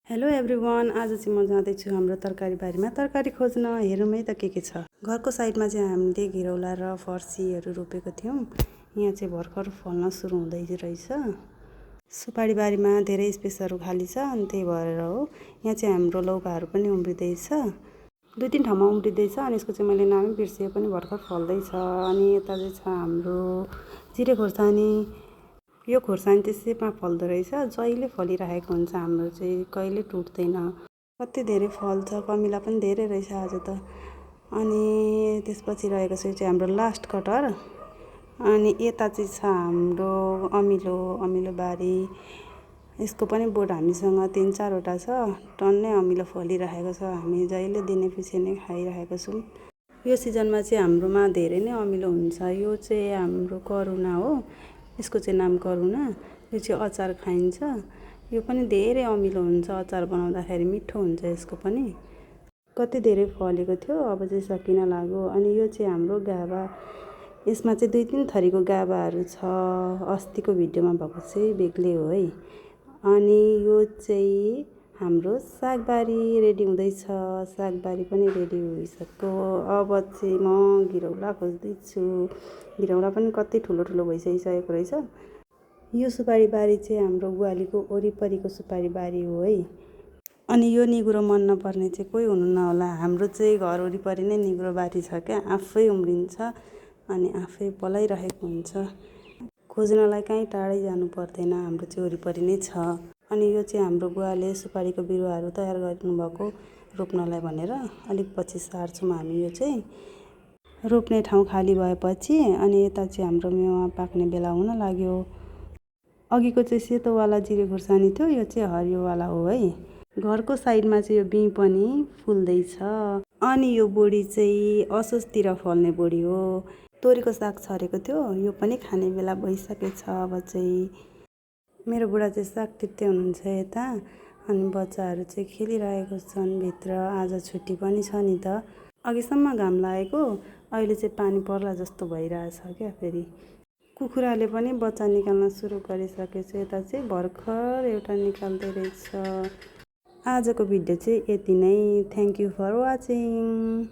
Hello everyone, आज चाहिँ म जाँदैछु हाम्रो तरकारी बारीमा तरकारी खोज्न। हेरौँ है त के छ। घरको साइडमा चाहिँ हामीले घिरौला र फर्सीहरू रोपेको थियौँ। यहाँ चाहिँ भर्खर फल्न सुरु हुँदै रहेछ। सुपारी बारीमा धेरै स्पेसहरू खाली छ अनि त्यही भएर हो। यहाँ चाहिँ हाम्रो लौकाहरू पनि उम्रिँदैछ, 2-3 ठाउँमा उम्रिँदैछ अनि यसको चाहिँ मैले नामै बिर्सेँ पनि भर्खर फल्दैछ। अनि यता चाहिँ छ हाम्रो जिरे खोर्सानी। यो खोर्सानी त्यसैमा फल्दो रहेछ, जहिले फलिरहेको हुन्छ हाम्रो चाहिँ, कहिले टुट्दैन। कति धेरै फल्छ, कमिला पनि धेरै रहेछ आज त। अनि त्यसपछि रहेको चाहिँ हाम्रो लास्ट कटर। अनि यता चाहिँ छ हाम्रो अमिलो बारी। यसको पनि बोट हामीसँग 3-4वटा छ। टन्नै अमिलो फलिरहेको छ, हामी जहिले दिने पछि नै खाइरहेको छौँ। यो सिजनमा चाहिँ हाम्रोमा धेरै नै अमिलो हुन्छ। यो चाहिँ हाम्रो करुणा हो, यसको चाहिँ नाम करुणा। यो चाहिँ अचार खाइन्छ। यो पनि धेरै अमिलो हुन्छ, अचार बनाउँदाखेरि मिठो हुन्छ यसको पनि। कति धेरै फलेको थियो, अब चाहिँ सकिन लाग्यो। अनि यो चाहिँ हाम्रो गाभा। यसमा चाहिँ 2-3 थरीको गाभाहरू छ। अस्तिको भिडियोमा भएको चाहिँ बेग्लै हो है। अनि यो चाहिँ हाम्रो सागबारी रेडी हुँदैछ। सागबारी पनि रेडी भइसक्यो। अब चाहिँ म घिरौला खोज्दैछु। घिरौला पनि कति ठुलो ठुलो भइसकेको रहेछ। यो सुपारी बारी चाहिँ हाम्रो गुवालीको वरिपरिको सुपारी बारी हो है। अनि यो निगुरो मन नपर्ने चाहिँ कोही हुनु नहोला। हाम्रो चाहिँ घर वरिपरि नै निगुरो बारी छ क्या, आफै उम्रिन्छ अनि आफै पलाइरहेको हुन्छ। खोज्नलाई कहीँ टाढै जानु पर्दैन, हाम्रो चाहिँ वरिपरि नै छ। अनि यो चाहिँ हाम्रो बुवाले सुपारीको बिरुवाहरू तयार गर्नुभएको रोप्नलाई भनेर। अलिक पछि सार्छौँ हामी यो चाहिँ रोप्ने ठाउँ खाली भएपछि। अनि यता चाहिँ हाम्रो मेवा पाक्ने बेला हुन लाग्यो। अघिको चाहिँ सेतोवाला जिरे खोर्सानी थियो, यो चाहिँ हरियोवाला हो है। घरको साइडमा चाहिँ यो बिँ पनि फुल्दैछ। अनि यो बोडी चाहिँ असोजतिर फल्ने बोडी हो। तोरीको साग छरेको थियो, यो पनि खाने बेला भइसकेछ। अब चाहिँ मेरो बुढा चाहिँ साग टिप्दै हुनुहुन्छ यता। अनि बच्चाहरू चाहिँ खेलिरहेको छन् भित्र। आज छुट्टी पनि छ नि त। अघिसम्म घाम लागेको, अहिले चाहिँ पानी पर्ला जस्तो भइरहेछ क्या फेरि। कुखुराले पनि बच्चा निकाल्न सुरु गरिसकेछ। यता चाहिँ भर्खर एउटा निकाल्दै रहेछ। आजको भिडियो चाहिँ यति नै। Thank you for watching.